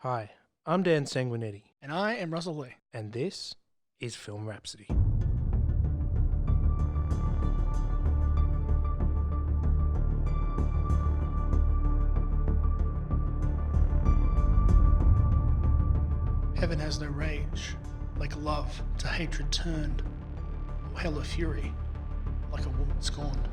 Hi, I'm Dan Sanguinetti, And I am Russell Lee. and this is Film Rhapsody. Heaven has no rage, like love to hatred turned, or hell of fury, like a woman scorned.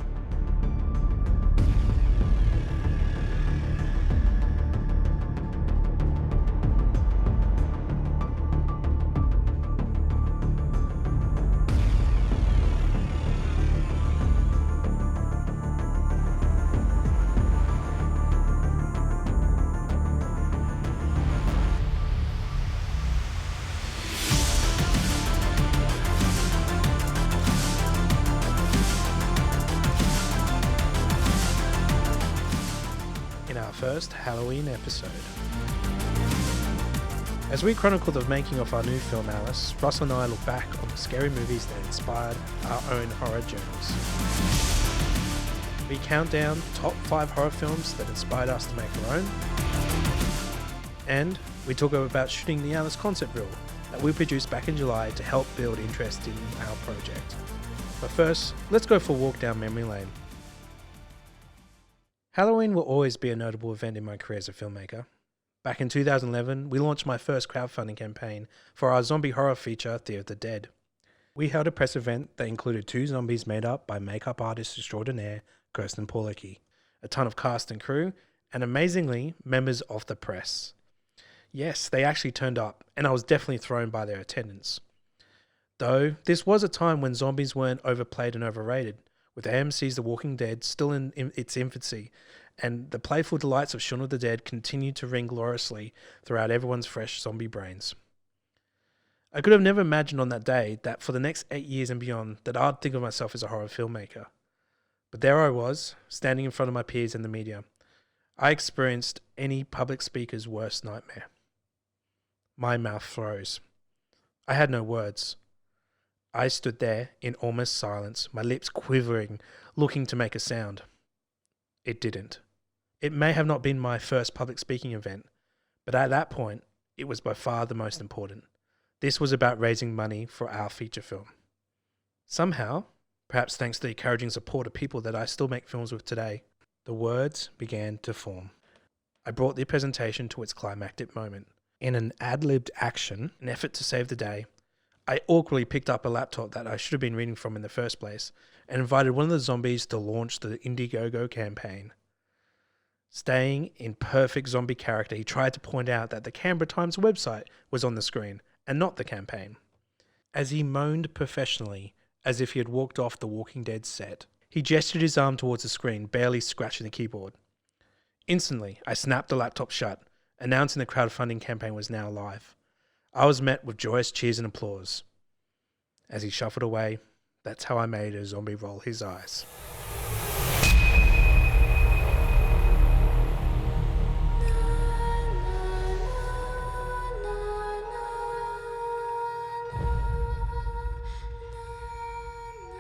In our first Halloween episode. As we chronicle the making of our new film Alice, Russell and I look back on the scary movies that inspired our own horror journeys. We count down the top 5 horror films that inspired us to make our own. And we talk about shooting the Alice concept reel that we produced back in July to help build interest in our project. But first, let's go for a walk down memory lane. Halloween will always be a notable event in my career as a filmmaker. Back in 2011, we launched my first crowdfunding campaign for our zombie horror feature, Day of the Dead. We held a press event that included 2 zombies made up by makeup artist extraordinaire Kirsten Paulicki, a ton of cast and crew, and amazingly, members of the press. Yes, they actually turned up, and I was definitely thrown by their attendance. Though, this was a time when zombies weren't overplayed and overrated, with AMC's The Walking Dead still in its infancy, and the playful delights of Shaun of the Dead continued to ring gloriously throughout everyone's fresh zombie brains. I could have never imagined on that day that for the next 8 years and beyond that I'd think of myself as a horror filmmaker. But there I was, standing in front of my peers and the media. I experienced any public speaker's worst nightmare. My mouth froze. I had no words. I stood there in almost silence, my lips quivering, looking to make a sound. It didn't. It may have not been my first public speaking event, but at that point, it was by far the most important. This was about raising money for our feature film. Somehow, perhaps thanks to the encouraging support of people that I still make films with today, the words began to form. I brought the presentation to its climactic moment. In an ad-libbed action, an effort to save the day, I awkwardly picked up a laptop that I should have been reading from in the first place and invited one of the zombies to launch the Indiegogo campaign. Staying in perfect zombie character, he tried to point out that the Canberra Times website was on the screen and not the campaign. As he moaned professionally, as if he had walked off the Walking Dead set, he gestured his arm towards the screen, barely scratching the keyboard. Instantly, I snapped the laptop shut, announcing the crowdfunding campaign was now live. I was met with joyous cheers and applause. As he shuffled away, that's how I made a zombie roll his eyes.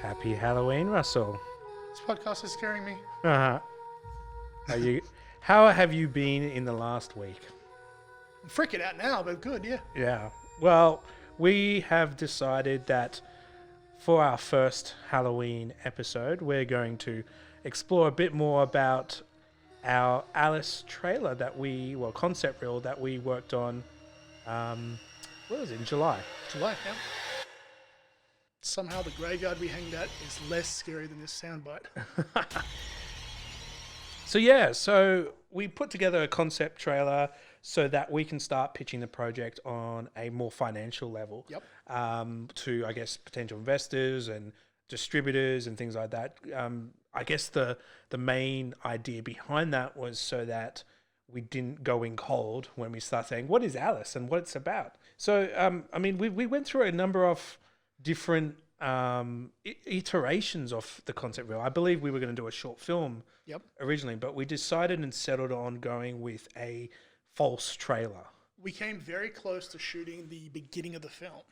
Happy Halloween, Russell. This podcast is scaring me. How have you been in the last week? I'm freaking out now, but good, yeah. Yeah. Well, we have decided that for our first Halloween episode, we're going to explore a bit more about our Alice trailer concept reel that we worked on, what was it, in July? July, yeah. Somehow the graveyard we hanged at is less scary than this soundbite. So we put together a concept trailer so that we can start pitching the project on a more financial level. Yep. To, I guess, potential investors and distributors and things like that. I guess the main idea behind that was so that we didn't go in cold when we start saying, what is Alice and what it's about? So, we went through a number of different iterations of the concept reel. I believe we were going to do a short film originally, but we decided and settled on going with a false trailer. We came very close to shooting the beginning of the film,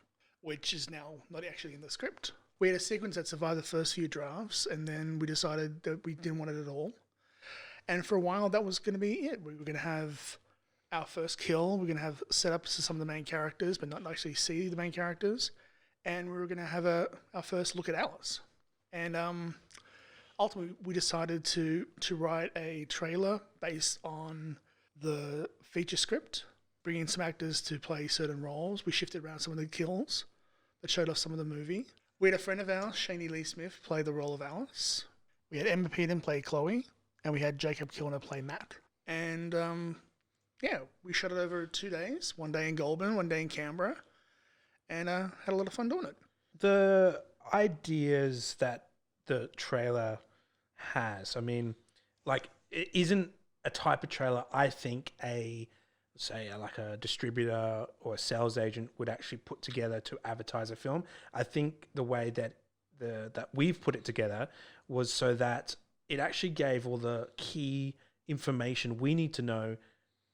which is now not actually in the script. We had a sequence that survived the first few drafts, and then we decided that we didn't want it at all. And for a while, that was going to be it. We were going to have our first kill. We're going to have setups to some of the main characters, but not actually see the main characters. And we were going to have our first look at Alice. And ultimately, we decided to write a trailer based on the feature script, bring in some actors to play certain roles. We shifted around some of the kills that showed off some of the movie. We had a friend of ours, Shani Lee Smith, play the role of Alice. We had Emma Peden play Chloe, and we had Jacob Kilner play Matt. And we shot it over 2 days, 1 day in Goulburn, 1 day in Canberra, and had a lot of fun doing it. The ideas that the trailer has, I mean, like, it isn't a type of trailer I think like a distributor or a sales agent would actually put together to advertise a film. I think the way that that we've put it together was so that it actually gave all the key information we need to know.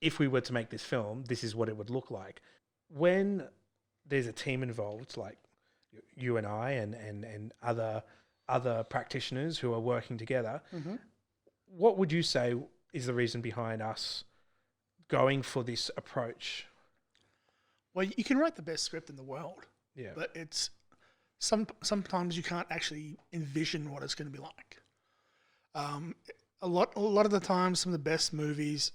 If we were to make this film, this is what it would look like. When there's a team involved, like you and I and other practitioners who are working together, what would you say is the reason behind us going for this approach? Well, you can write the best script in the world, Yeah. but it's sometimes you can't actually envision what it's going to be like. A lot of the time, some of the best movies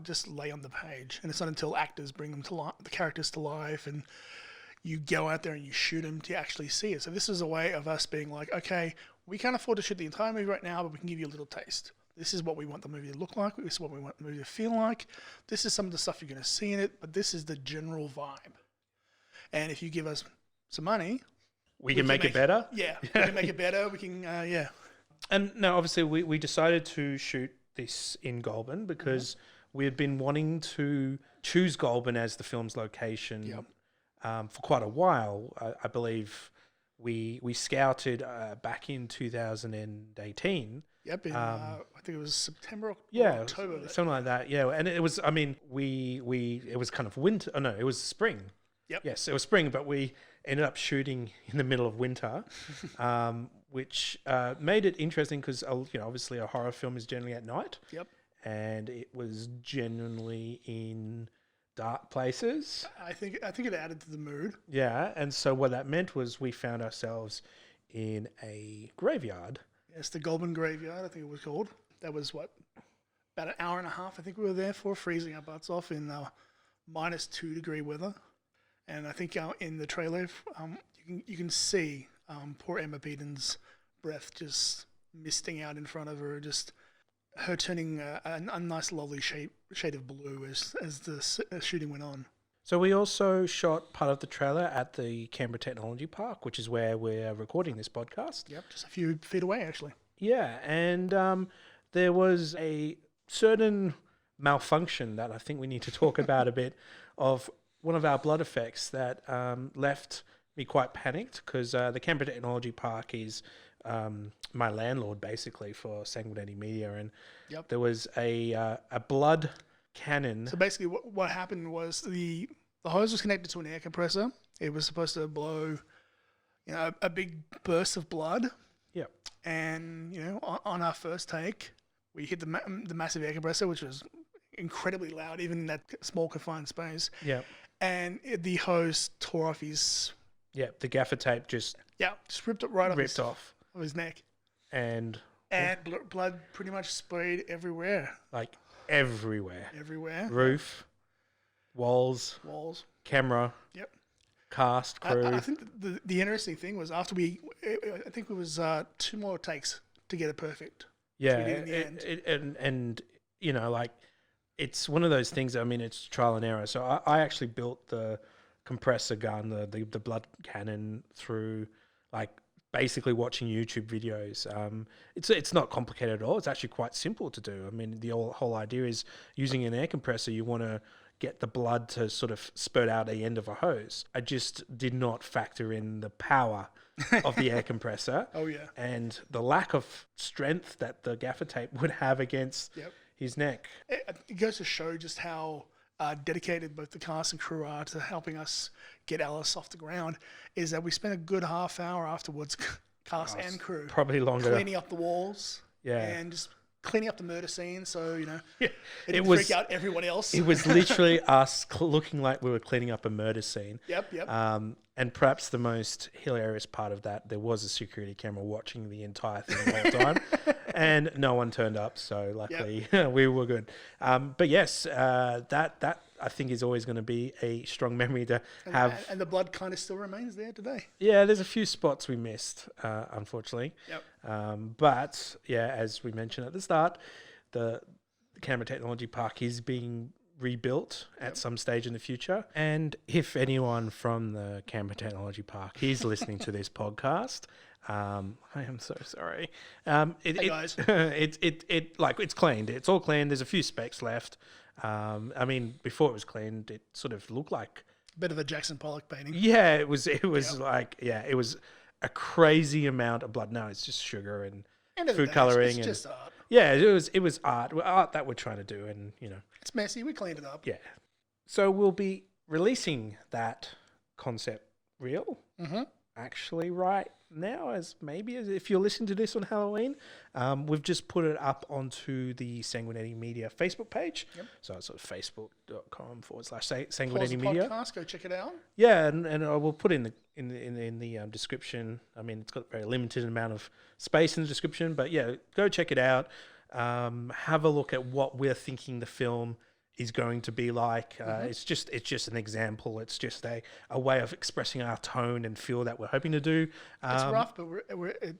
just lay on the page, and it's not until actors bring them to life, the characters to life, and you go out there and you shoot them to actually see it. So this is a way of us being like, okay, we can't afford to shoot the entire movie right now, but we can give you a little taste. This is what we want the movie to look like. This is what we want the movie to feel like. This is some of the stuff you're going to see in it, but this is the general vibe. And if you give us some money, we can make it better. Yeah, we can make it better. We can, And now, obviously, we decided to shoot this in Goulburn because we had been wanting to choose Goulburn as the film's location for quite a while. I believe we scouted back in 2018. Yep, I think it was September or October. Something like that. Yeah, and it was. I mean, it was kind of winter. Oh no, it was spring. Yep. Yes, it was spring, but we ended up shooting in the middle of winter, which made it interesting because obviously a horror film is generally at night. Yep. And it was genuinely in dark places. I think it added to the mood. Yeah, and so what that meant was we found ourselves in a graveyard. Yes, the Goulburn Graveyard, I think it was called. That was about an hour and a half I think we were there for, freezing our butts off in -2 degree weather. And I think in the trailer, you can see poor Emma Peden's breath just misting out in front of her, just her turning a nice lovely shade of blue as the shooting went on. So we also shot part of the trailer at the Canberra Technology Park, which is where we're recording this podcast. Yep, just a few feet away, actually. Yeah, and there was a certain malfunction that I think we need to talk about a bit of one of our blood effects that left me quite panicked because the Canberra Technology Park is my landlord basically for Sanguinetti Media, and there was a blood cannon. So basically what happened was the hose was connected to an air compressor. It was supposed to blow a big burst of blood. Yeah. And on our first take, we hit the massive air compressor, which was incredibly loud even in that small confined space. Yeah. And the hose tore off his... Yeah, the gaffer tape just ripped it right off of his neck. And blood pretty much sprayed everywhere. Like everywhere. Everywhere. Roof, walls, camera, cast, crew. I think the interesting thing was after I think it was 2 more takes to get it perfect. Yeah, in the end. And like it's one of those things. I mean, it's trial and error. So I actually built the compressor gun, the blood cannon through like basically watching YouTube videos. It's not complicated at all. It's actually quite simple to do. I mean, the whole idea is using an air compressor. You want to get the blood to sort of spurt out the end of a hose. I just did not factor in the power of the air compressor. Oh yeah, and the lack of strength that the gaffer tape would have against his neck. It goes to show just how dedicated both the cast and crew are to helping us get Alice off the ground. Is that we spent a good half hour afterwards, cast and crew, probably longer, cleaning up the walls, and just cleaning up the murder scene, so it it didn't was freak out everyone else. it was literally us looking like we were cleaning up a murder scene. Yep. And perhaps the most hilarious part of that, there was a security camera watching the entire thing the whole time, and no one turned up. So luckily, we were good. But yes, that I think is always going to be a strong memory to have. And the blood kind of still remains there today. Yeah, there's a few spots we missed, unfortunately. Yep. But yeah, as we mentioned at the start, the Canberra Technology Park is being rebuilt at some stage in the future. And if anyone from the Canberra Technology Park is listening to this podcast, I am so sorry. Hey guys. It's cleaned. It's all cleaned. There's a few specks left. I mean, before it was cleaned, it sort of looked like Bit of a Jackson Pollock painting. yeah, it was it was a crazy amount of blood. No, it's just sugar and End of the food day, coloring it's and just art. yeah, it was art that we're trying to do, and It's messy. We cleaned it up. yeah. So we'll be releasing that concept reel actually right now, as if you're listening to this on Halloween. We've just put it up onto the Sanguinetti Media Facebook page. Yep. So it's sort of facebook.com/Sanguinetti Pause the Media. podcast. Go check it out. Yeah, and I will put in the description. I mean, it's got a very limited amount of space in the description, but yeah, go check it out. Have a look at what we're thinking the film is going to be like. It's just an example. It's just a way of expressing our tone and feel that we're hoping to do. It's rough, but it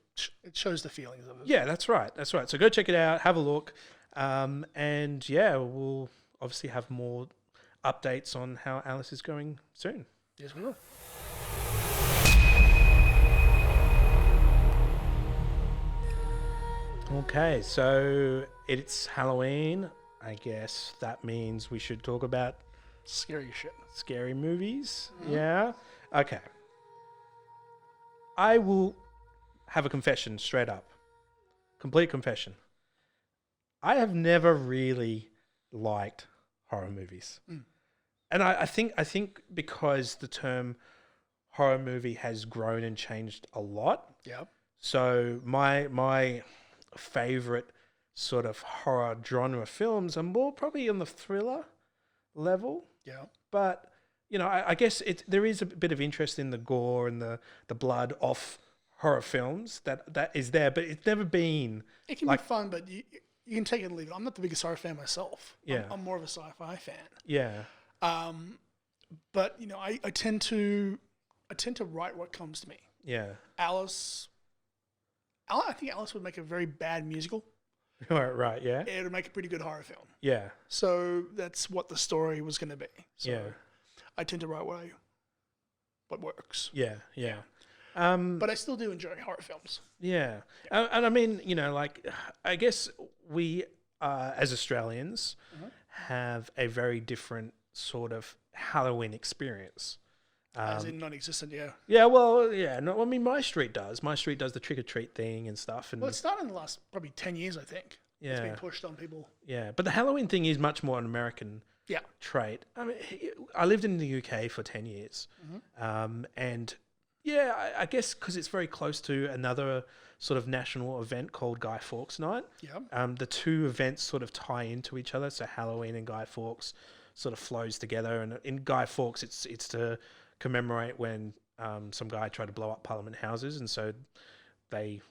shows the feelings of it. Yeah, that's right. So go check it out. Have a look, and yeah, we'll obviously have more updates on how Alice is going soon. Yes, we will. Okay, so it's Halloween. I guess that means we should talk about Scary shit. scary movies. Yeah. Okay. I will have a confession straight up. Complete confession. I have never really liked horror movies. And I think because the term horror movie has grown and changed a lot. Yeah. So my favorite sort of horror genre films are more probably on the thriller level. Yeah. But I guess there is a bit of interest in the gore and the blood of horror films that is there, but it's never been. It can be fun, but you can take it and leave it. I'm not the biggest horror fan myself. Yeah. I'm more of a sci-fi fan. Yeah. But I tend to write what comes to me. Yeah. I think Alice would make a very bad musical. Right. Yeah. It would make a pretty good horror film. Yeah. So that's what the story was going to be. So Yeah. I tend to write what works. Yeah. Yeah. But I still do enjoy horror films. Yeah. And I mean, I guess we, as Australians, have a very different sort of Halloween experience. As in non-existent, yeah. Yeah, well, yeah. No, I mean, my street does. My street does the trick-or-treat thing and stuff. And Well, it started in the last probably 10 years, I think. yeah, It's been pushed on people. yeah. But the Halloween thing is much more an American Yeah. trait. I mean, I lived in the UK for 10 years. And yeah, I guess because it's very close to another sort of national event called Guy Fawkes Night. Yeah. The two events sort of tie into each other. So Halloween and Guy Fawkes sort of flows together. And in Guy Fawkes, it's to commemorate when some guy tried to blow up Parliament Houses. And so they,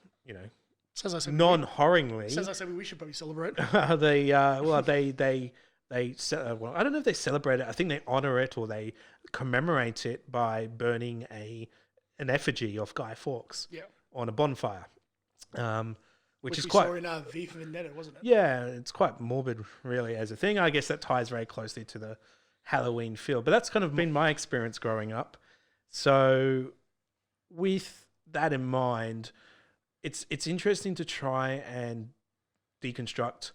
As I said, non-horringly... As I said, we should probably celebrate. they I don't know if they celebrate it. I think they honor it or they commemorate it by burning an effigy of Guy Fawkes on a bonfire, which is we quite saw in V for Vendetta, wasn't it? yeah, it's quite morbid really as a thing. I guess that ties very closely to the Halloween feel, but that's kind of been my experience growing up. So with that in mind, it's interesting to try and deconstruct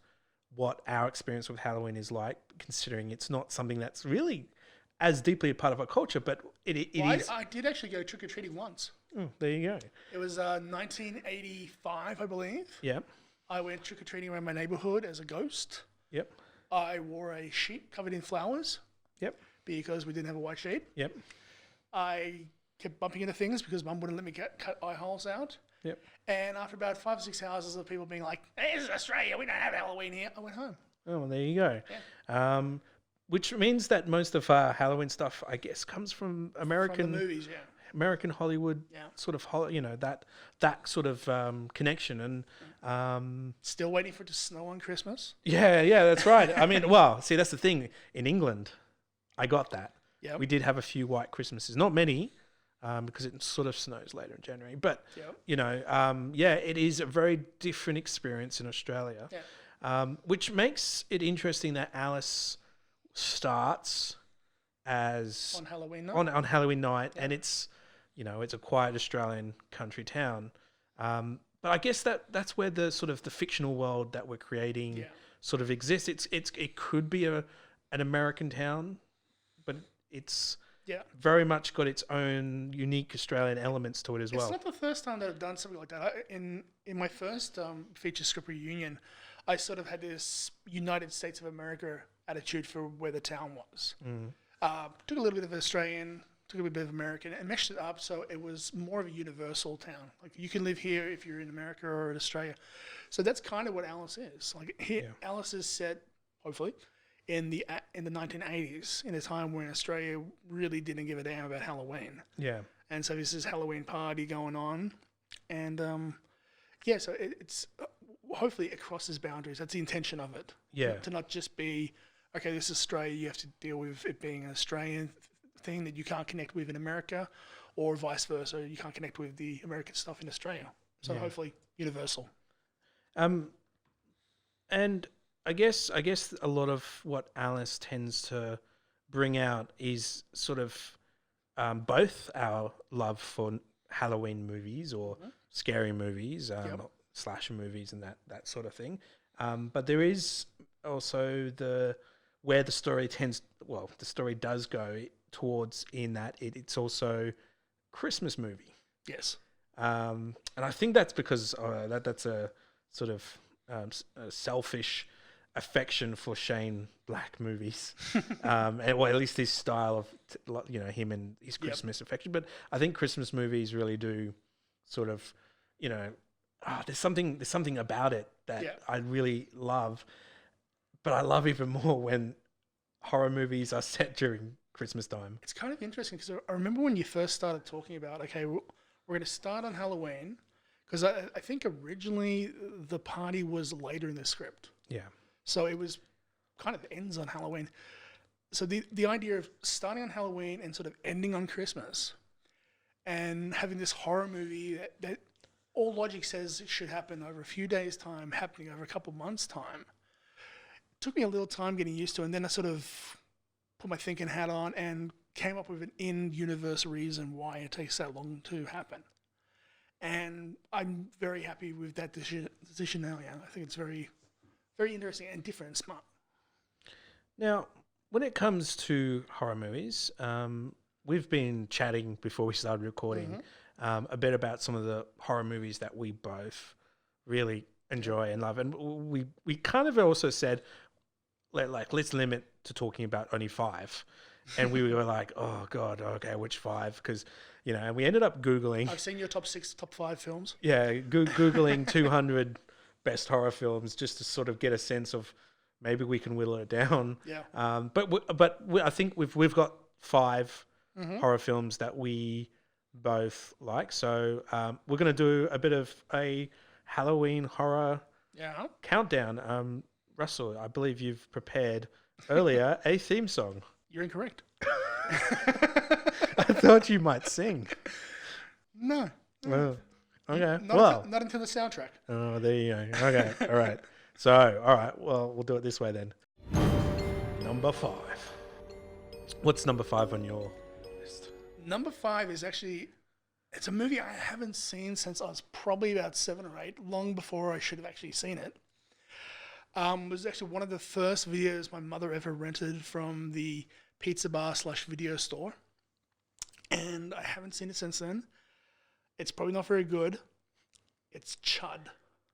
what our experience with Halloween is like, considering it's not something that's really as deeply a part of our culture, but it is. I did actually go trick-or-treating once. Oh, there you go. It was 1985, I believe. Yep. I went trick-or-treating around my neighborhood as a ghost. Yep. I wore a sheet covered in flowers. Yep. Because we didn't have a white sheet. Yep. I kept bumping into things because Mum wouldn't let me cut eye holes out. Yep. And after about 5 or 6 hours of people being like, hey, this is Australia, we don't have Halloween here, I went home. Oh, well, there you go. Yeah. Which means that most of our Halloween stuff, I guess, comes from From American the movies, yeah. American Hollywood, Yeah. sort of that sort of connection. And Still waiting for it to snow on Christmas. yeah, that's right. I mean, well, see, that's the thing. In England, I got that. Yeah. We did have a few white Christmases, not many, because it sort of snows later in January. But Yep. it is a very different experience in Australia, which makes it interesting that Alice starts as On Halloween night. on Halloween night, and it's a quiet Australian country town. But I guess that's where the sort of the fictional world that we're creating sort of exists. It could be an American town, but it's very much got its own unique Australian elements to it as well. It's not the first time that I've done something like that. In my first feature script reunion, I sort of had this United States of America attitude for where the town was. Took a little bit of Australian, took a little bit of American, and meshed it up so it was more of a universal town. Like you can live here if you're in America or in Australia. So that's kind of what Alice is. Like here, Alice is set, hopefully, in the 1980s, in a time when Australia really didn't give a damn about Halloween. Yeah. And so this is Halloween party going on, and so it's hopefully it crosses boundaries. That's the intention of it. Yeah. To not just be, okay, this is Australia, you have to deal with it being an Australian thing that you can't connect with in America, or vice versa, you can't connect with the American stuff in Australia. So hopefully universal. And I guess a lot of what Alice tends to bring out is sort of both our love for Halloween movies or scary movies, slasher movies, and that sort of thing. But there is also where the story does go towards in that it's also Christmas movie. Yes. And I think that's because that's a sort of a selfish affection for Shane Black movies, or at least his style of him and his Christmas affection. But I think Christmas movies really do sort of there's something about it that I really love, but I love even more when horror movies are set during Christmas time. It's kind of interesting because I remember when you first started talking about, okay, we're going to start on Halloween, because I think originally the party was later in the script. Yeah. So it was kind of ends on Halloween. So the idea of starting on Halloween and sort of ending on Christmas and having this horror movie that all logic says it should happen over a few days' time, happening over a couple months' time, took me a little time getting used to it. And then I sort of put my thinking hat on and came up with an in-universe reason why it takes that long to happen. And I'm very happy with that decision now. Yeah, I think it's very, very interesting and different and smart. Now, when it comes to horror movies, we've been chatting before we started recording a bit about some of the horror movies that we both really enjoy and love. And we kind of also said, let's limit to talking about only 5. And we were like, oh, God, okay, which 5? Because, and we ended up Googling. I've seen your top 5 films. Yeah, Googling 200 best horror films just to sort of get a sense of maybe we can whittle it down. Yeah. But I think we've got 5 horror films that we both like. So we're going to do a bit of a Halloween horror countdown. Russell, I believe you've prepared earlier a theme song. You're incorrect. I thought you might sing. No. Well, okay. Not until the soundtrack. Oh, there you go. Okay, all right. So, all right. Well, we'll do it this way then. Number 5. What's number 5 on your list? Number 5 is actually, it's a movie I haven't seen since I was probably about 7 or 8, long before I should have actually seen it. It was actually one of the first videos my mother ever rented from the pizza bar / video store. And I haven't seen it since then. It's probably not very good. It's Chud.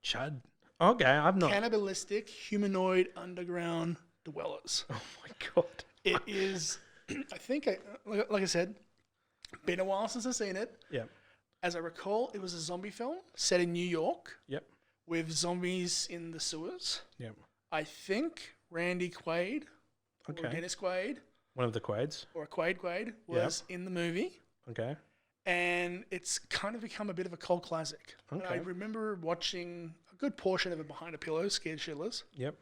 Chud? Okay, I've not. Cannibalistic, humanoid, underground dwellers. Oh my God. It is, I think, like I said, been a while since I've seen it. Yeah. As I recall, it was a zombie film set in New York Yep. with zombies in the sewers. Yep. I think Randy Quaid or Okay. Dennis Quaid One of the Quades. or Quaid was in the movie. Okay. And it's kind of become a bit of a cult classic. And I Okay. remember watching a good portion of it behind a pillow, scared shitless. Yep.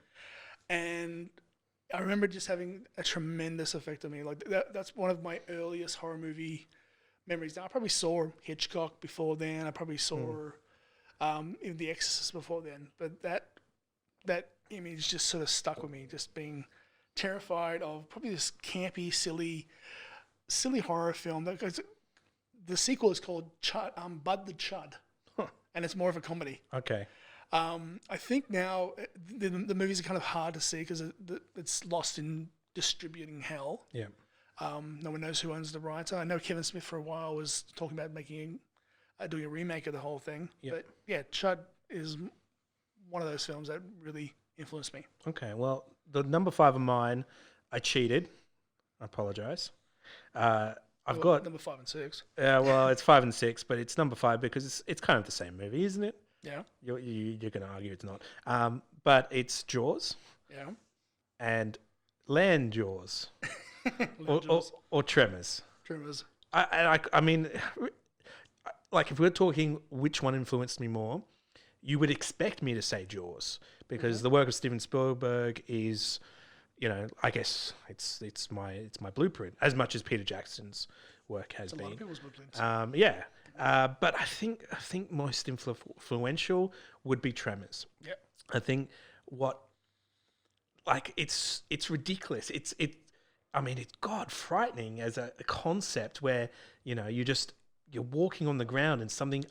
And I remember just having a tremendous effect on me. Like that's one of my earliest horror movie memories. Now I probably saw Hitchcock before then. I probably saw even The Exorcist before then. But that image just sort of stuck with me. Just being terrified of probably this campy, silly horror film. Because the sequel is called Bud the Chud, and it's more of a comedy. Okay. I think now the movies are kind of hard to see because it's lost in distributing hell. Yeah. No one knows who owns the rights. I know Kevin Smith for a while was talking about doing a remake of the whole thing. Yep. But yeah, Chud is one of those films that really influenced me. Okay. Well, the number 5 of mine, I cheated. I apologize. I've got number 5 and 6. well, it's 5 and 6, but it's number 5 because it's kind of the same movie, isn't it? Yeah, You're going to argue it's not. But it's Jaws yeah. and Land Jaws or Tremors. Tremors. I mean, like if we're talking which one influenced me more, you would expect me to say Jaws because the work of Steven Spielberg is, I guess it's my blueprint as much as Peter Jackson's work has been. A lot of people's blueprints. Yeah. But I think most influential would be Tremors. Yeah. I think it's ridiculous. It's God frightening as a concept where you're walking on the ground and something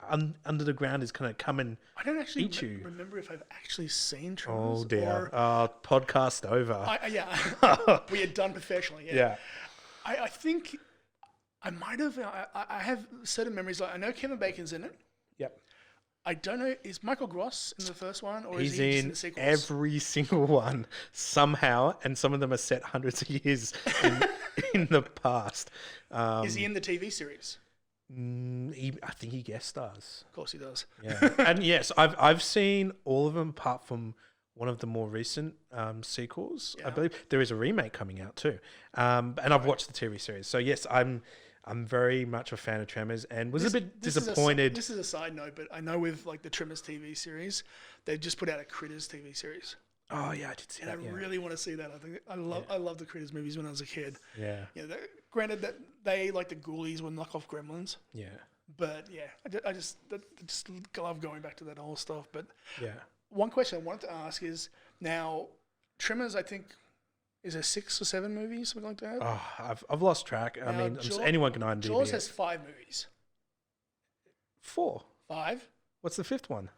under the ground is kind of come and I don't actually eat you. remember if I've actually seen Tremors. Oh dear! Or Podcast over. We are done professionally. Yeah. I think I might have. I have certain memories. Like I know Kevin Bacon's in it. Yep. I don't know. Is Michael Gross in the first one, or He's is he just in in the sequels? every single one somehow, and some of them are set hundreds of years in the past. Is he in the TV series? I think he guest stars. Of course he does. Yeah, and yes, I've seen all of them apart from one of the more recent sequels. I believe there is a remake coming out too, and I've watched the TV series. So yes, I'm very much a fan of Tremors, and was a bit disappointed. This is a side note, but I know with like the Tremors TV series, they've just put out a Critters TV series. Oh yeah, I did see And that. I really want to see that. I think I love the Critters movies when I was a kid. Yeah. Granted that they like the Ghoulies were knockoff Gremlins, Yeah. but yeah, I just love going back to that whole stuff. But Yeah. one question I wanted to ask is now Tremors, I think, is there 6 or 7 movies, something like that? Oh, I've lost track. I mean, anyone can IMDb Jaws it. has 5 movies. 4. 5. What's the 5th one?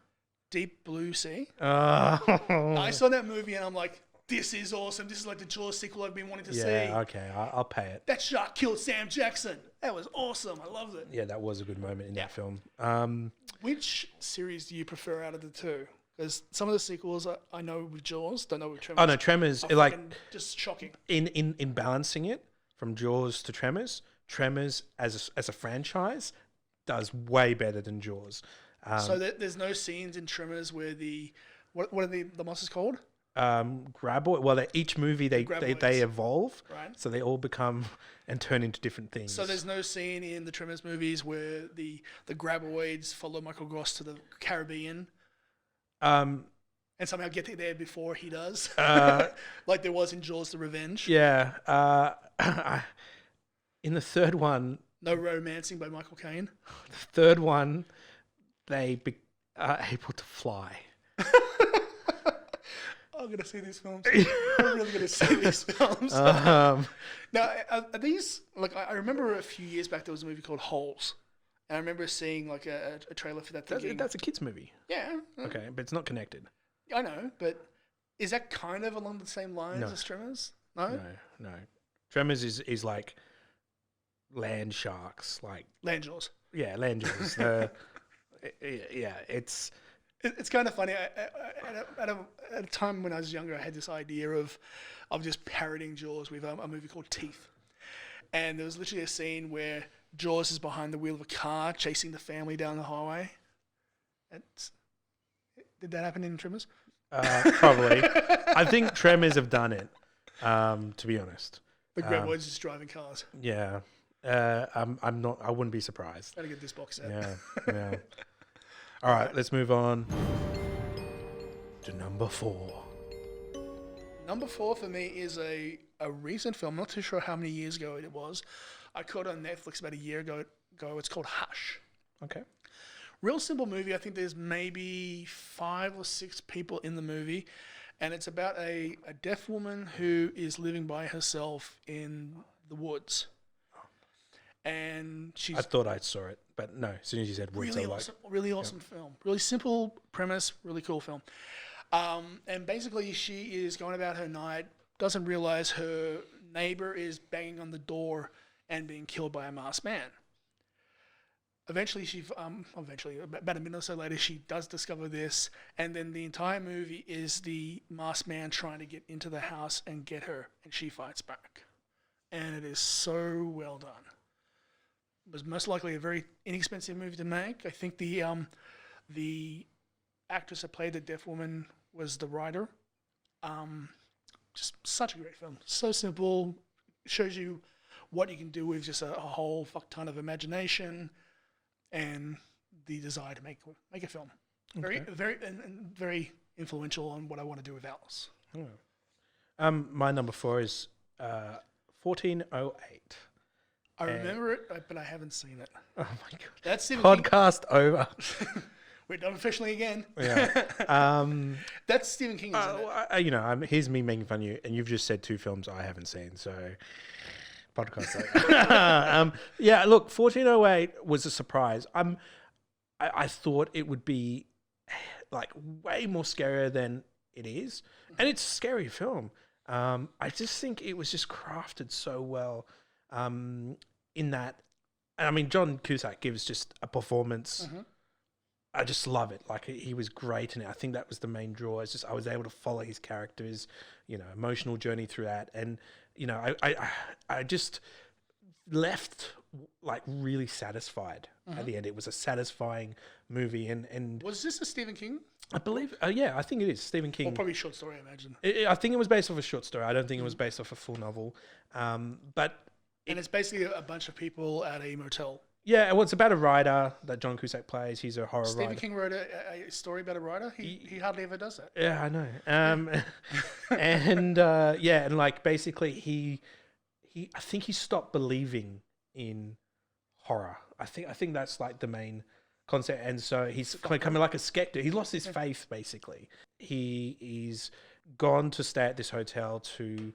Deep Blue Sea. I I saw that movie and I'm like, this is awesome. This is like the Jaws sequel I've been wanting to see. Okay, I'll pay it. That shark killed Sam Jackson. That was awesome. I loved it. Yeah, that was a good moment in that film. Which series do you prefer out of the two? Because some of the sequels I know with Jaws, don't know with Tremors. Oh no, Tremors are like fucking just shocking. in balancing it from Jaws to Tremors as a franchise does way better than Jaws. So there's no scenes in Tremors where what are the monsters called? Graboid. Well, each movie they evolve, Right. So they all become and turn into different things. So there's no scene in the Tremors movies where the Graboids follow Michael Gross to the Caribbean and somehow get there before he does, like there was in Jaws: The Revenge. Yeah. In the third one, No romancing by Michael Caine. the third one, they are able to fly. I'm going to see these films. I'm really going to see these films. Um, Now, are these, like, I remember a few years back there was a movie called Holes. And I remember seeing, like, a trailer for that thinking, that's a kid's movie. yeah, Okay, but it's not connected. I know, but is that kind of along the same lines No. as Tremors? No? No. Tremors is like land sharks, like Land Jaws. yeah, land jaws. Yeah, it's It's kind of funny. At a time when I was younger, I had this idea of just parroting Jaws with a movie called Teeth. And there was literally a scene where Jaws is behind the wheel of a car chasing the family down the highway. Did that happen in Tremors? Probably. I think Tremors have done it, to be honest. The Gremlins just driving cars. Yeah. I'm not. I wouldn't be surprised. Gotta get this box set. Yeah. All right, let's move on to number 4. Number 4 for me is a recent film. I'm not too sure how many years ago it was. I caught it on Netflix about a year ago. It's called Hush. Okay. Real simple movie. I think there's maybe 5 or 6 people in the movie, and it's about a deaf woman who is living by herself in the woods. And she's I thought I saw it, but no. As soon as you said woods, really awesome film. Really simple premise, really cool film. And basically, she is going about her night, doesn't realize her neighbor is banging on the door and being killed by a masked man. Eventually, about a minute or so later, she does discover this, and then the entire movie is the masked man trying to get into the house and get her, and she fights back. And it is so well done. It was most likely a very inexpensive movie to make. I think the actress that played the deaf woman was the writer. Just such a great film. So simple. Shows you what you can do with just a whole fuck ton of imagination and the desire to make a film. Okay. Very influential on what I want to do with Alice. Oh. My number 4 is 1408. I remember it, but I haven't seen it. Oh my god! That's Stephen King. Podcast over. We're done officially again. Yeah. That's Stephen King, isn't it? Here's me making fun of you, and you've just said 2 films I haven't seen, so podcast over. Yeah, look, 1408 was a surprise. I thought it would be like way more scarier than it is, and it's a scary film. I just think it was just crafted so well. In that, I mean, John Cusack gives just a performance. Mm-hmm. I just love it. Like, he was great in it. I think that was the main draw. It's just I was able to follow his character's, emotional journey through that, and I just left like really satisfied at the end. It was a satisfying movie, and was this a Stephen King? I believe, yeah, I think it is Stephen King. Or probably a short story, I imagine. I think it was based off a short story. I don't think it was based off a full novel, but. And it's basically a bunch of people at a motel. Yeah, well, it's about a writer that John Cusack plays. He's a horror writer. Stephen King wrote a story about a writer. He hardly ever does that. Yeah, I know. And and like basically he I think he stopped believing in horror. I think that's like the main concept, and so he's becoming like a skeptic. He lost his faith basically. He's gone to stay at this hotel to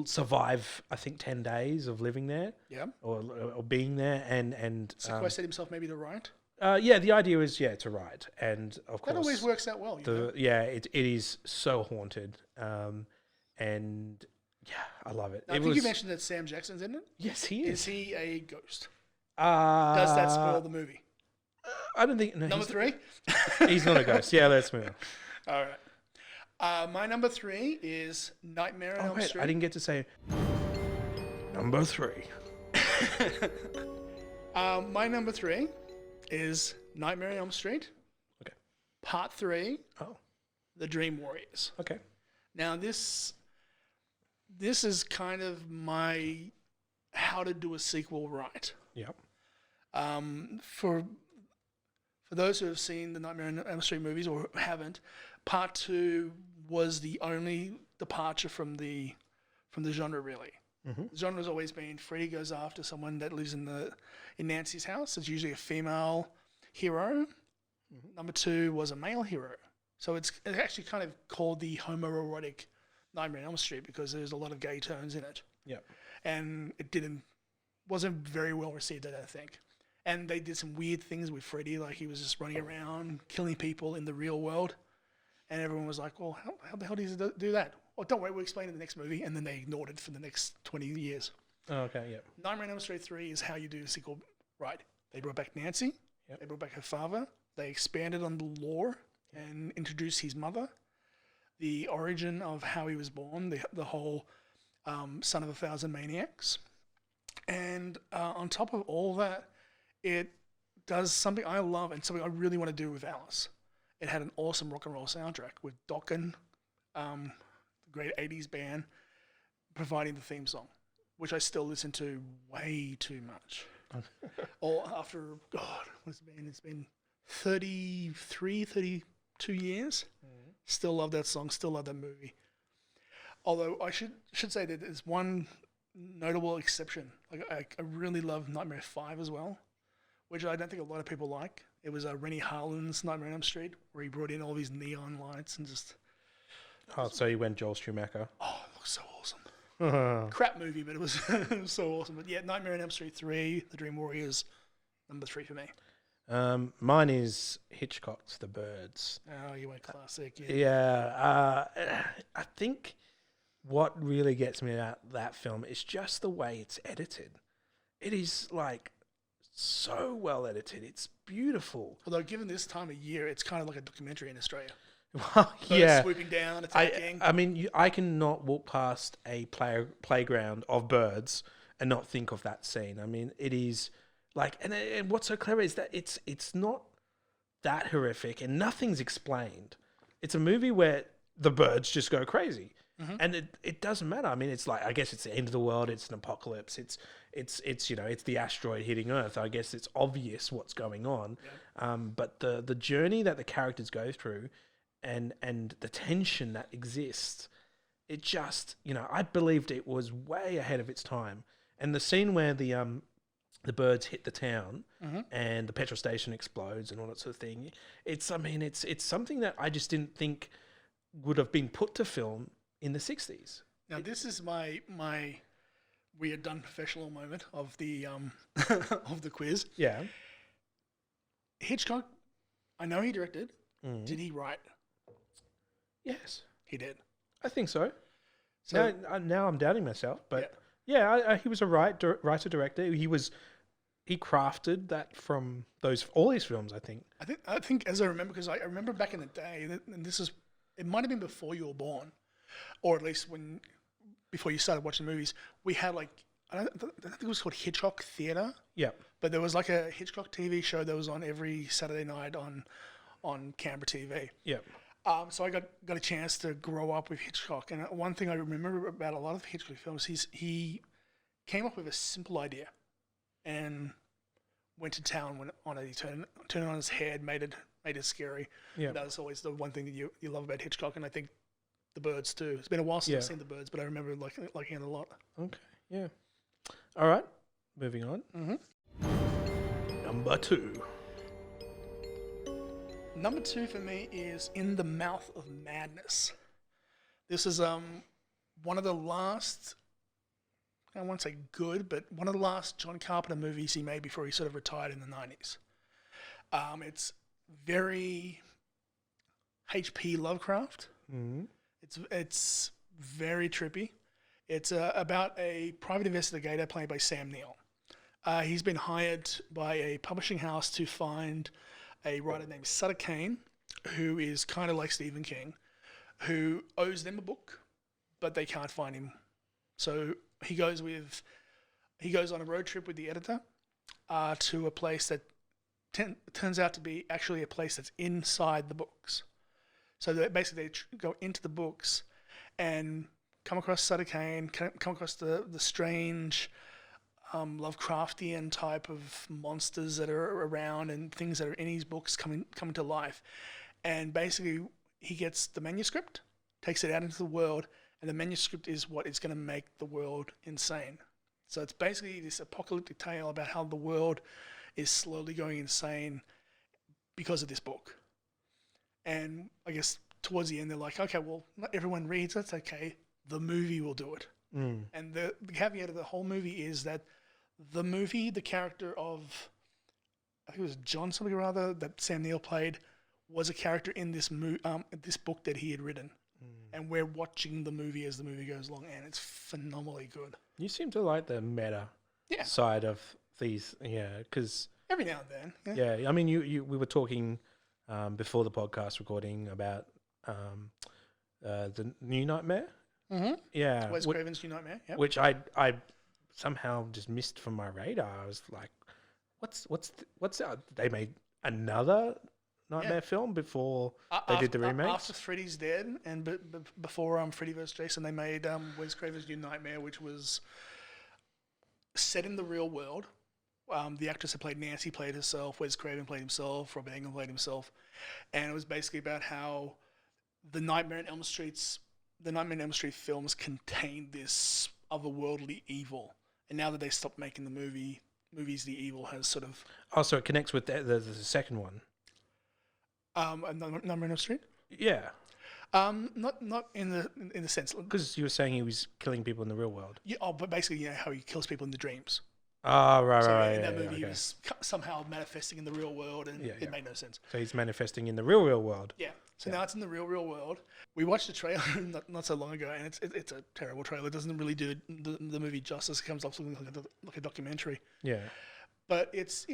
survive, I think, 10 days of living there, or being there, and sequestered himself maybe to write. The idea is to write, and of course that always works out well. It is so haunted, and I love it. Now, I think you mentioned that Sam Jackson's in it. Yes, he is. Is he a ghost? Does that spoil the movie? I don't think. No, number 3. He's not a ghost. Yeah, let's move on. All right. My number 3 is Nightmare on Elm Street. I didn't get to say number 3. My number 3 is Nightmare on Elm Street. Okay. Part 3. Oh. The Dream Warriors. Okay. Now this is kind of my how to do a sequel right. Yep. For those who have seen the Nightmare on Elm Street movies or haven't, Part 2 was the only departure from the genre, really. Mm-hmm. The genre has always been Freddy goes after someone that lives in Nancy's house. It's usually a female hero. Mm-hmm. Number 2 was a male hero. So it's actually kind of called the homoerotic Nightmare on Elm Street because there's a lot of gay turns in it. Yeah. And it wasn't very well received, I don't think. And they did some weird things with Freddy, like he was just running around killing people in the real world. And everyone was like, well, how the hell does he do that? Well, don't worry, we'll explain it in the next movie. And then they ignored it for the next 20 years. Oh, okay, yeah. Nightmare on Elm Street 3 is how you do the sequel right. They brought back Nancy. Yep. They brought back her father. They expanded on the lore and introduced his mother. The origin of how he was born, the whole son of 1,000 maniacs. And And on top of all that, it does something I love and something I really want to do with Alice. It had an awesome rock and roll soundtrack with Dokken, the great 80s band, providing the theme song, which I still listen to way too much. Or after, God, what's it been? It's been 33, 32 years. Mm-hmm. Still love that song, still love that movie. Although I should say that there's one notable exception. Like I really love Nightmare 5 as well, which I don't think a lot of people like. It was Rennie Harlan's Nightmare on Elm Street, where he brought in all these neon lights and just... Oh, so you went Joel Schumacher. Oh, it looks so awesome. Crap movie, but it was, it was so awesome. But yeah, Nightmare on Elm Street 3, The Dream Warriors, number 3 for me. Mine is Hitchcock's The Birds. Oh, you went classic. Yeah. I think what really gets me about that film is just the way it's edited. It is like so well edited. It's beautiful. Although given this time of year, it's kind of like a documentary in Australia. Well, yeah. Swooping down, attacking. I mean, I cannot walk past a playground of birds and not think of that scene. I mean, it is like, and what's so clever is that it's not that horrific and nothing's explained. It's a movie where the birds just go crazy. Mm-hmm. And it doesn't matter. I mean, it's like, I guess it's the end of the world. It's an apocalypse. It's it's the asteroid hitting Earth. I guess it's obvious what's going on. Yeah. But the journey that the characters go through and the tension that exists, it just, I believed it was way ahead of its time. And the scene where the birds hit the town mm-hmm. and the petrol station explodes and all that sort of thing, it's something that I just didn't think would have been put to film in the 60s. Now, this is my we are done professional moment of the of the quiz. Yeah. Hitchcock, I know he directed. Mm. Did he write? Yes. He did. I think so. So now I'm doubting myself, but yeah, he was a writer-director. He crafted that from all these films, I think. I think as I remember, because I remember back in the day, and it might have been before you were born, or at least before you started watching movies, we had I think it was called Hitchcock Theatre. Yeah. But there was like a Hitchcock TV show that was on every Saturday night on Canberra TV. Yeah. So I got a chance to grow up with Hitchcock, and one thing I remember about a lot of Hitchcock films, he came up with a simple idea, and went to town on it. He turned it on his head, made it scary. Yeah. That's always the one thing that you love about Hitchcock, and I think The Birds too. It's been a while since I've seen The Birds, but I remember liking it a lot. Okay, yeah. All right, moving on. Mm-hmm. Number 2. Number 2 for me is In the Mouth of Madness. This is one of the last, I won't say good, but one of the last John Carpenter movies he made before he sort of retired in the 90s. It's very H.P. Lovecraft. Mm-hmm. It's very trippy. It's about a private investigator played by Sam Neill. He's been hired by a publishing house to find a writer named Sutter Kane, who is kind of like Stephen King, who owes them a book, but they can't find him. So he goes on a road trip with the editor to a place that turns out to be actually a place that's inside the books. So they basically go into the books and come across Sutter Kane, come across the strange Lovecraftian type of monsters that are around and things that are in his books coming to life. And basically he gets the manuscript, takes it out into the world, and the manuscript is what is going to make the world insane. So it's basically this apocalyptic tale about how the world is slowly going insane because of this book. And I guess towards the end, they're like, okay, well, not everyone reads, that's okay. The movie will do it. Mm. And the caveat of the whole movie is that the character of, I think it was John something or other that Sam Neill played, was a character in this this book that he had written. And we're watching the movie as the movie goes along, and it's phenomenally good. You seem to like the meta side of these, because every now and then. Yeah, I mean, we were talking before the podcast recording about the New Nightmare. Mm-hmm. Yeah, Wes Craven's New Nightmare. Yep. Which I somehow just missed from my radar. I was like, what's they made another Nightmare film before they did the remakes? After Freddy's dead and before Freddy vs. Jason, they made Wes Craven's New Nightmare, which was set in the real world. The actress that played Nancy played herself, Wes Craven played himself, Robert Englund played himself, and it was basically about how the Nightmare on Elm Street films contained this otherworldly evil, and now that they stopped making the movies, the evil has sort of. Oh, so it connects with the second one. Nightmare on Elm Street. Yeah. Not in the sense because you were saying he was killing people in the real world. Yeah, but basically, how he kills people in the dreams. Oh, right. In that movie, he was somehow manifesting in the real world, and it made no sense. So he's manifesting in the real world. Yeah. So now it's in the real world. We watched the trailer not so long ago, and it's a terrible trailer. It doesn't really do the movie justice. It comes off looking like a documentary. Yeah. But it's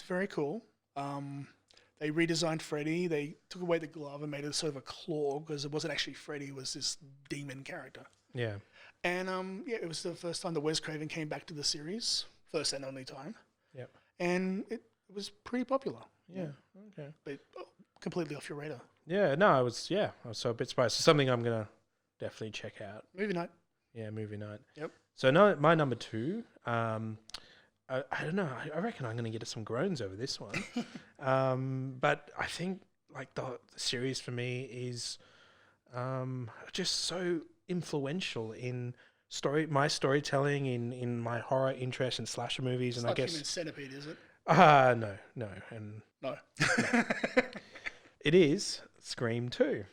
very cool. They redesigned Freddy. They took away the glove and made it sort of a claw because it wasn't actually Freddy. It was this demon character. Yeah. And it was the first time that Wes Craven came back to the series. First and only time. Yep. And it was pretty popular. Yeah. Okay. But completely off your radar. Yeah. No, I was so a bit surprised. So something I'm gonna definitely check out. Movie night. Yeah, movie night. Yep. So no, my number 2. I don't know. I reckon I'm gonna get some groans over this one. But I think like the series for me is just so influential in my storytelling, in my horror interest in slasher movies, and I guess Human Centipede, is it? No, and no. It is Scream 2.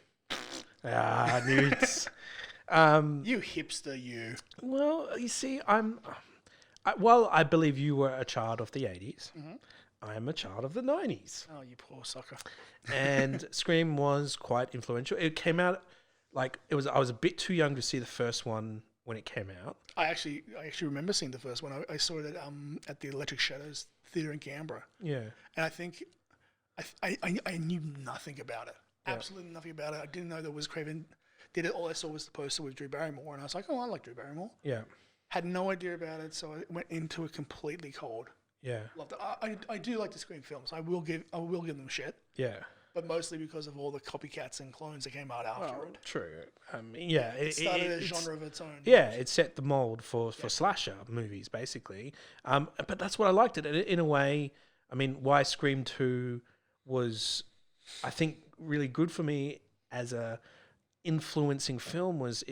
Nudes. You hipster, you. Well, you see, I believe you were a child of the 80s. Mm-hmm. I am a child of the 90s. Oh, you poor sucker. And Scream was quite influential. It came out I was a bit too young to see the first one when it came out. I actually remember seeing the first one. I saw it at the Electric Shadows Theatre in Canberra. Yeah. And I think I knew nothing about it. Yeah. Absolutely nothing about it. I didn't know that Wes Craven did it. All I saw was the poster with Drew Barrymore, and I was like, oh, I like Drew Barrymore. Yeah. Had no idea about it, so I went into it completely cold. Yeah. Loved it. I do like the Scream films. I will give them shit. Yeah. But mostly because of all the copycats and clones that came out after it. True. Yeah. It started a genre of its own. Yeah, it set the mold for slasher movies, basically. But that's what I liked it. In a way, I mean, why Scream 2 was, I think, really good for me as a influencing film is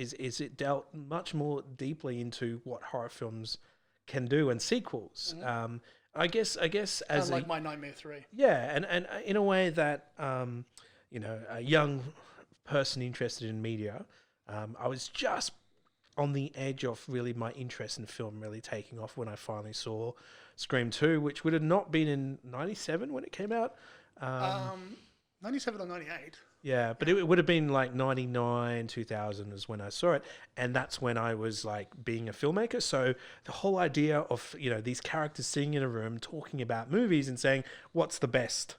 it dealt much more deeply into what horror films can do and sequels. Mm-hmm. I guess as like My Nightmare 3. Yeah, and in a way that a young person interested in media, I was just on the edge of really my interest in film really taking off when I finally saw Scream 2, which would have not been in 97 when it came out. 97 or 98. Yeah, but it would have been like 99, 2000 is when I saw it. And that's when I was like being a filmmaker. So the whole idea of, these characters sitting in a room talking about movies and saying, what's the best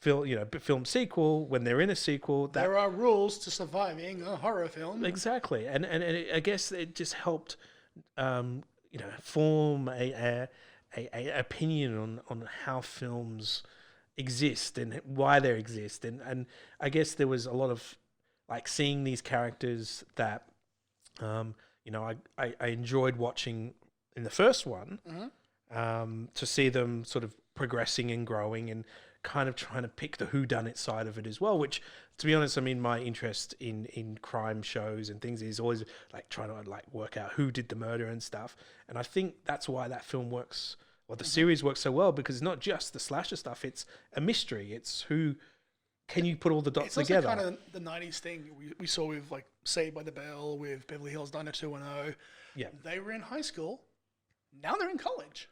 film sequel when they're in a sequel. There are rules to surviving a horror film. Exactly. And I guess it just helped, form a opinion on how films exist and why they exist, and I guess there was a lot of like seeing these characters that I enjoyed watching in the first one, Mm-hmm. to see them sort of progressing and growing and kind of trying to pick the whodunit side of it as well, which, to be honest, I mean, my interest in crime shows and things is always like trying to like work out who did the murder and stuff, and I think that's why that film works. Well, the series works so well because it's not just the slasher stuff; it's a mystery. It's who can you put all the dots together. It's also kind of the '90s thing we saw with like Saved by the Bell, with Beverly Hills 90210. Yeah, they were in high school. Now they're in college.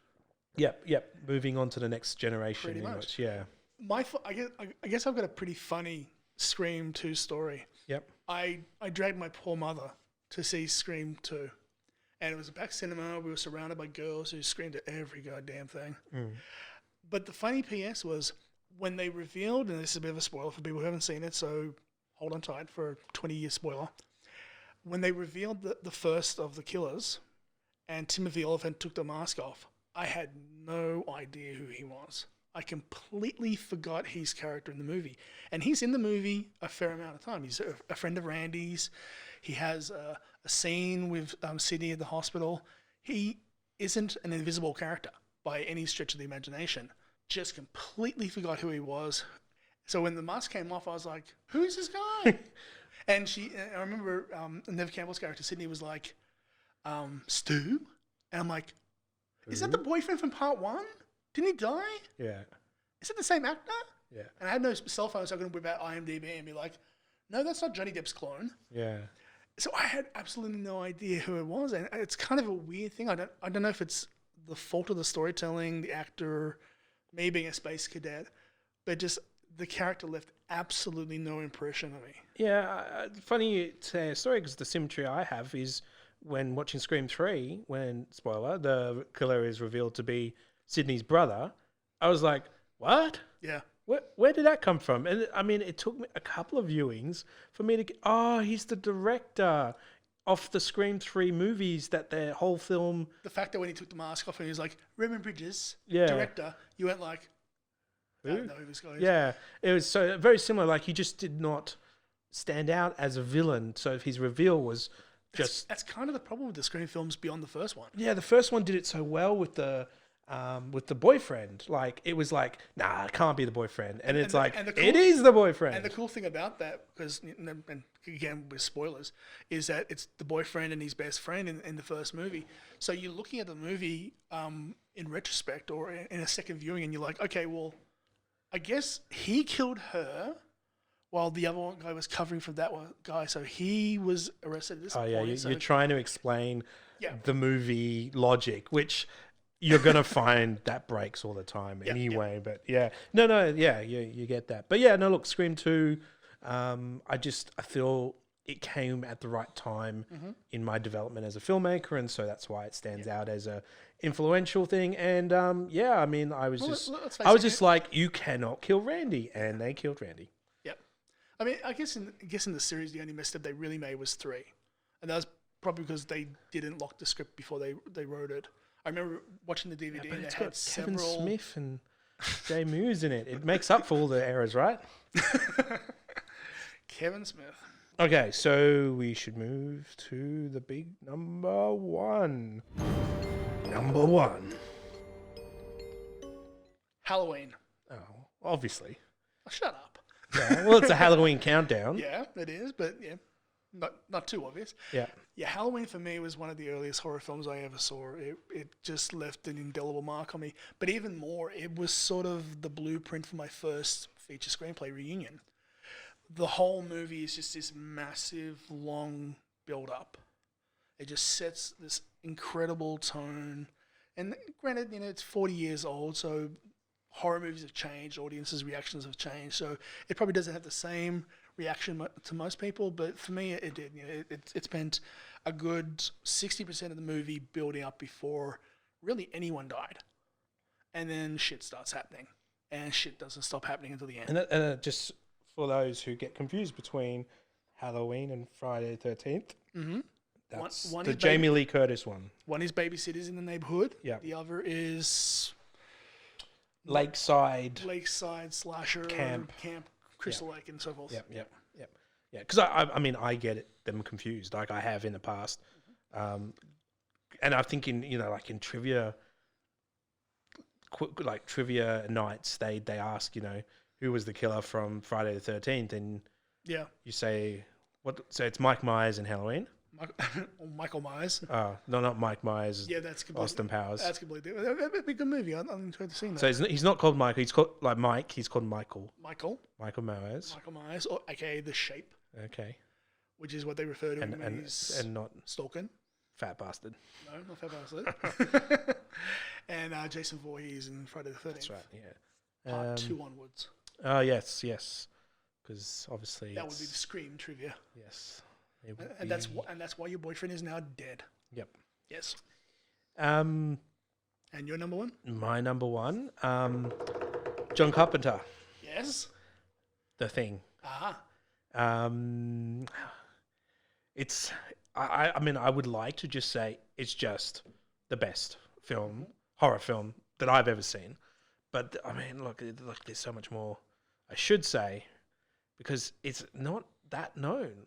Yep. Moving on to the next generation. Pretty much. Yeah. I guess I've got a pretty funny Scream 2 story. Yep. I dragged my poor mother to see Scream 2. And it was a back cinema. We were surrounded by girls who screamed at every goddamn thing. Mm. But the funny PS was when they revealed, and this is a bit of a spoiler for people who haven't seen it, so hold on tight for a 20-year spoiler. When they revealed the first of the killers, and Timothy Oliphant took the mask off, I had no idea who he was. I completely forgot his character in the movie. And he's in the movie a fair amount of time. He's a friend of Randy's. He has a scene with Sydney at the hospital. He isn't an invisible character by any stretch of the imagination. Just completely forgot who he was. So when the mask came off, I was like, who is this guy? And I remember Neve Campbell's character, Sydney, was like, Stu? And I'm like, is that the boyfriend from part 1? Didn't he die? Yeah. Is it the same actor? Yeah. And I had no cell phone, so I couldn't whip out IMDb and be like, no, that's not Johnny Depp's clone. Yeah. So I had absolutely no idea who it was. And it's kind of a weird thing. I don't know if it's the fault of the storytelling, the actor, me being a space cadet, but just the character left absolutely no impression on me. Yeah, funny you say a story, because the symmetry I have is when watching Scream 3, when, spoiler, the killer is revealed to be Sydney's brother, I was like, what? Yeah. Where did that come from? And I mean, it took me a couple of viewings for me to get, he's the director of the Scream 3 movies, that their whole film... The fact that when he took the mask off and he was like, Raymond Bridges, Yeah. director, you went like, I don't know who this guy is. Yeah, it was so very similar. Like, he just did not stand out as a villain. So his reveal was just... That's kind of the problem with the Scream films beyond the first one. Yeah, the first one did it so well with the boyfriend. Like, it was like, nah, it can't be the boyfriend. And it's like, it is the boyfriend. And the cool thing about that, because, and again, with spoilers, is that it's the boyfriend and his best friend in the first movie. So you're looking at the movie in retrospect or in a second viewing, and you're like, okay, well, I guess he killed her while the other guy was covering for that one guy. So he was arrested at this point. Oh, yeah, So you're trying to explain Yeah. the movie logic, which you're going to find that breaks all the time anyway. But yeah, no, yeah, you get that. But yeah, no, look, Scream 2, I feel it came at the right time in my development as a filmmaker, and so that's why it stands out as a influential thing. And yeah, I mean, I was just like, you cannot kill Randy, and they killed Randy. Yep. I mean, I guess in the series, the only misstep they really made was 3, and that was probably because they didn't lock the script before they wrote it. I remember watching the DVD, But and it's they got had Kevin several. Smith and Jay Muse in it. It makes up for all the errors, right? Kevin Smith. Okay, so we should move to the big number 1. Number 1. Halloween. Oh, obviously. Oh, shut up. Yeah, well, it's a Halloween countdown. Yeah, it is, but yeah, not too obvious. Yeah. Yeah, Halloween for me was one of the earliest horror films I ever saw. It just left an indelible mark on me. But even more, it was sort of the blueprint for my first feature screenplay reunion. The whole movie is just this massive, long build-up. It just sets this incredible tone. And granted, it's 40 years old, so horror movies have changed, audiences' reactions have changed, so it probably doesn't have the same reaction to most people, but for me, it did. It spent a good 60% of the movie building up before really anyone died. And then shit starts happening. And shit doesn't stop happening until the end. And just for those who get confused between Halloween and Friday the 13th, that's one the is Jamie Lee Curtis one. One is Babysitters in the Neighborhood. Yeah. The other is Lakeside slasher Camp. Crystal Lake and so forth. Yep. Yeah, because I mean, I get them confused, like I have in the past. And I think in trivia, like trivia nights, they ask, who was the killer from Friday the 13th, and Yeah. you say what? So it's Mike Myers in Halloween. Michael Myers. Oh no, not Mike Myers. Yeah, that's completely, Austin Powers. That's completely different. That'd be a good movie. I enjoyed seeing that. So he's not called Michael. He's called like Mike. He's called Michael. Michael Myers. or aka The Shape, Okay. which is what they refer to him when he's And not stalking. fat bastard. No, not Fat Bastard. And Jason Voorhees in Friday the 13th. That's right. Yeah. Part 2 onwards. Oh yes. Because obviously That would be the Scream trivia. yes. And that's why your boyfriend is now dead. Yep. Yes. And your number 1? my number 1, John Carpenter, Yes. The Thing. Ah. It's I mean, I would like to just say it's just the best horror film that I've ever seen. But I mean, look, there's so much more I should say, because it's not that known.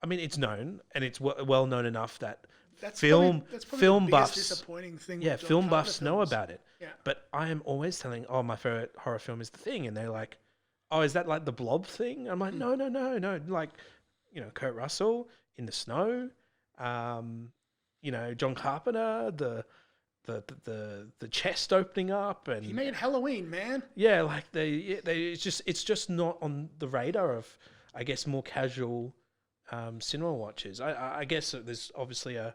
I mean, it's known, and it's well known enough that That's film probably the biggest buffs, disappointing thing. yeah, with John film Carpenter buffs know films. about it. Yeah. But I am always telling, oh, my favorite horror film is The Thing, and they're like, oh, is that like the Blob thing? I'm like, no. Like, Kurt Russell in the snow, John Carpenter, the chest opening up, and He made Halloween, man. yeah, like it's just not on the radar of, I guess, more casual cinema watchers. I guess that there's obviously a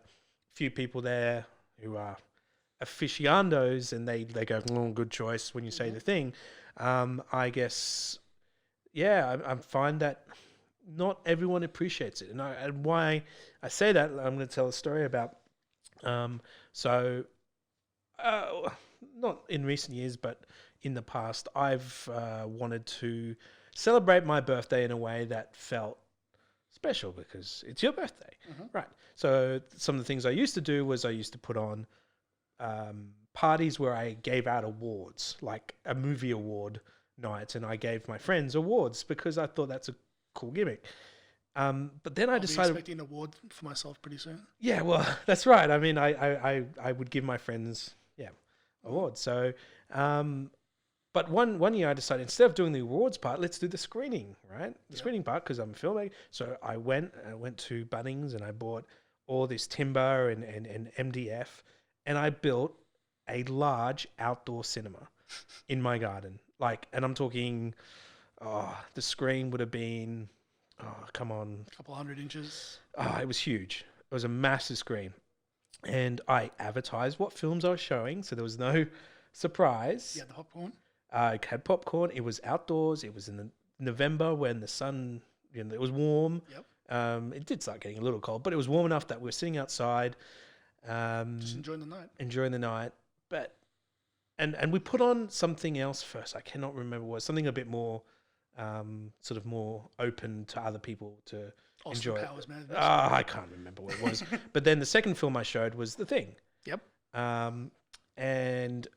few people there who are aficionados, and they go, oh, good choice when you say The Thing. I guess, yeah, I find that not everyone appreciates it, and why I say that, I'm going to tell a story about. Not in recent years, but in the past, I've wanted to celebrate my birthday in a way that felt special because it's your birthday, right? So some of the things I used to do was I used to put on parties where I gave out awards, like a movie award night, and I gave my friends awards because I thought that's a cool gimmick. But then I decided, be expecting an award for myself pretty soon. yeah, well, that's right. I mean, I would give my friends, awards. So, but one year I decided, instead of doing the awards part, let's do the screening, right? The screening part, because I'm a filmmaker. So I went to Bunnings and I bought all this timber and MDF, and I built a large outdoor cinema in my garden. Like, and I'm talking, the screen would have been, come on, A couple 100 inches. it was huge. It was a massive screen. And I advertised what films I was showing, so there was no surprise. Yeah, the popcorn. I had popcorn. It was outdoors. It was in the November when the sun, it was warm. Yep. It did start getting a little cold, but it was warm enough that we were sitting outside. Just enjoying the night. Enjoying the night. But, and we put on something else first. I cannot remember what. Something a bit more, sort of more open to other people to Austin enjoy. Powers, man. I can't remember what it was. But then the second film I showed was The Thing. Yep. And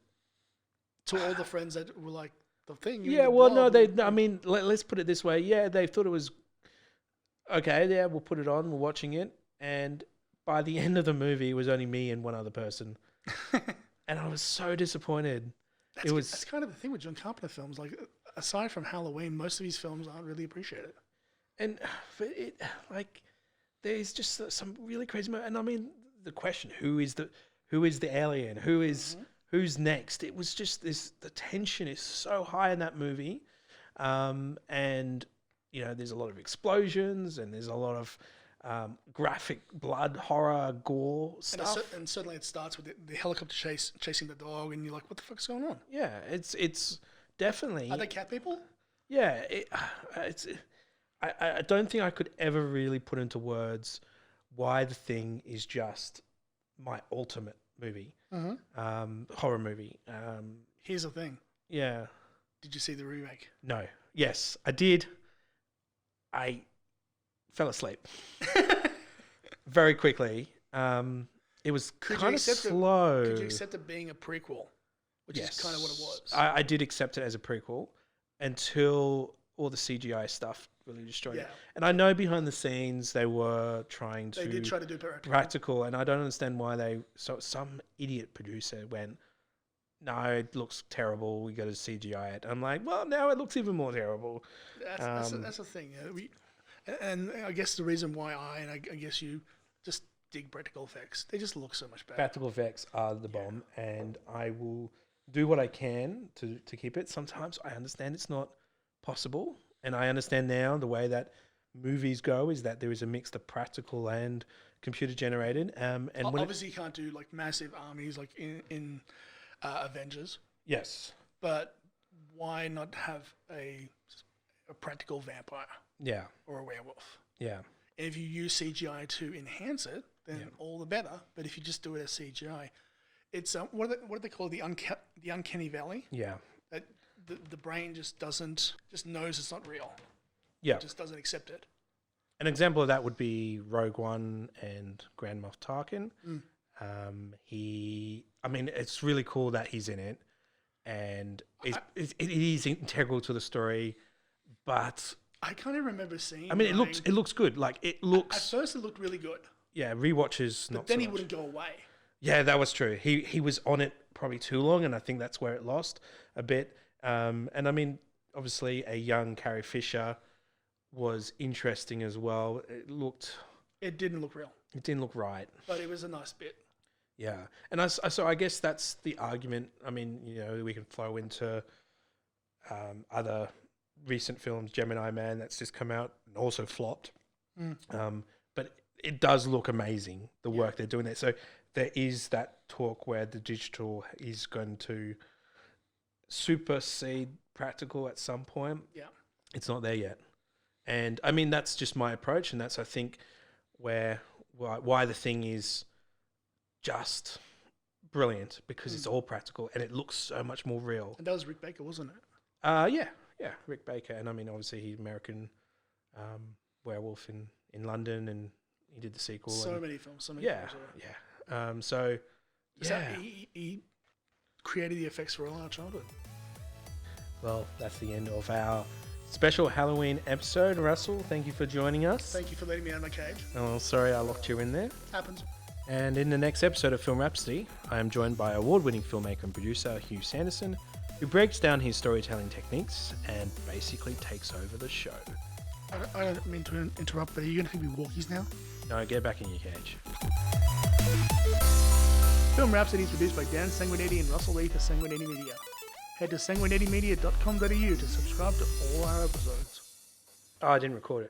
to all the friends that were like, The Thing. yeah, well, no, I mean, let's put it this way. Yeah, they thought it was okay. Yeah, we'll put it on. We're watching it, and by the end of the movie, it was only me and one other person, and I was so disappointed. That's kind of the thing with John Carpenter films. Like, aside from Halloween, most of his films aren't really appreciated. And there's just some really crazy moments. And I mean, the question, who is the alien? Who's next? It was just the tension is so high in that movie. And, there's a lot of explosions and there's a lot of graphic blood, horror, gore stuff. And certainly it starts with the helicopter chasing the dog, and you're like, what the fuck's going on? Yeah, it's definitely... Are they cat people? Yeah, I don't think I could ever really put into words why The Thing is just my ultimate movie, horror movie. Here's the thing. Yeah. Did you see the remake? No. Yes, I did. I fell asleep very quickly. It was kind of slow. Could you accept it being a prequel? Which is kind of what it was. I did accept it as a prequel until all the CGI stuff really destroyed it. And I know behind the scenes they were trying to... They did try to do practical, and I don't understand why some idiot producer went, no, it looks terrible, we got to CGI it. I'm like, well, now it looks even more terrible. That's the thing. And I guess the reason why I guess you just dig practical effects, they just look so much better. Practical effects are the bomb, and I will do what I can to keep it. Sometimes I understand it's not possible, and I understand now the way that movies go is that there is a mix of practical and computer generated. And obviously you can't do like massive armies like in Avengers. Yes, but why not have a practical vampire? Yeah, or a werewolf. Yeah, and if you use CGI to enhance it, then all the better. But if you just do it as CGI, it's what do they call the uncanny valley? Yeah, that the brain just knows it's not real. Yeah, it just doesn't accept it. An example of that would be Rogue One and Grand Moff Tarkin. It's really cool that he's in it, and it is integral to the story. But I kind of remember seeing. it looks good. Like it looks. At first, it looked really good, Yeah, rewatches. but then he wouldn't go away. Yeah, that was true. He was on it probably too long, and I think that's where it lost a bit. Obviously, a young Carrie Fisher was interesting as well. It didn't look real, It didn't look right. but it was a nice bit. Yeah, and so I guess that's the argument. We can flow into other recent films. Gemini Man, that's just come out and also flopped. But it does look amazing, the work they're doing there. So there is that talk where the digital is going to supersede practical at some point. Yeah. It's not there yet. And that's just my approach, and that's, I think, why the thing is just brilliant, because it's all practical and it looks so much more real. And that was Rick Baker, wasn't it? Yeah, Rick Baker. And obviously he's American Werewolf in London, and he did the sequel. So many films. So he created the effects for all our childhood. Well, that's the end of our special Halloween episode. Russell, thank you for joining us. Thank you for letting me out of my cage. Oh, sorry I locked you in there. Happens. And in the next episode of Film Rhapsody, I am joined by award-winning filmmaker and producer Hugh Sanderson, who breaks down his storytelling techniques and basically takes over the show. I don't mean to interrupt, but are you going to give me walkies now? No, get back in your cage. Film Rhapsody is produced by Dan Sanguinetti and Russell Lee for Sanguinetti Media. Head to sanguinettimedia.com.au to subscribe to all our episodes. Oh, I didn't record it.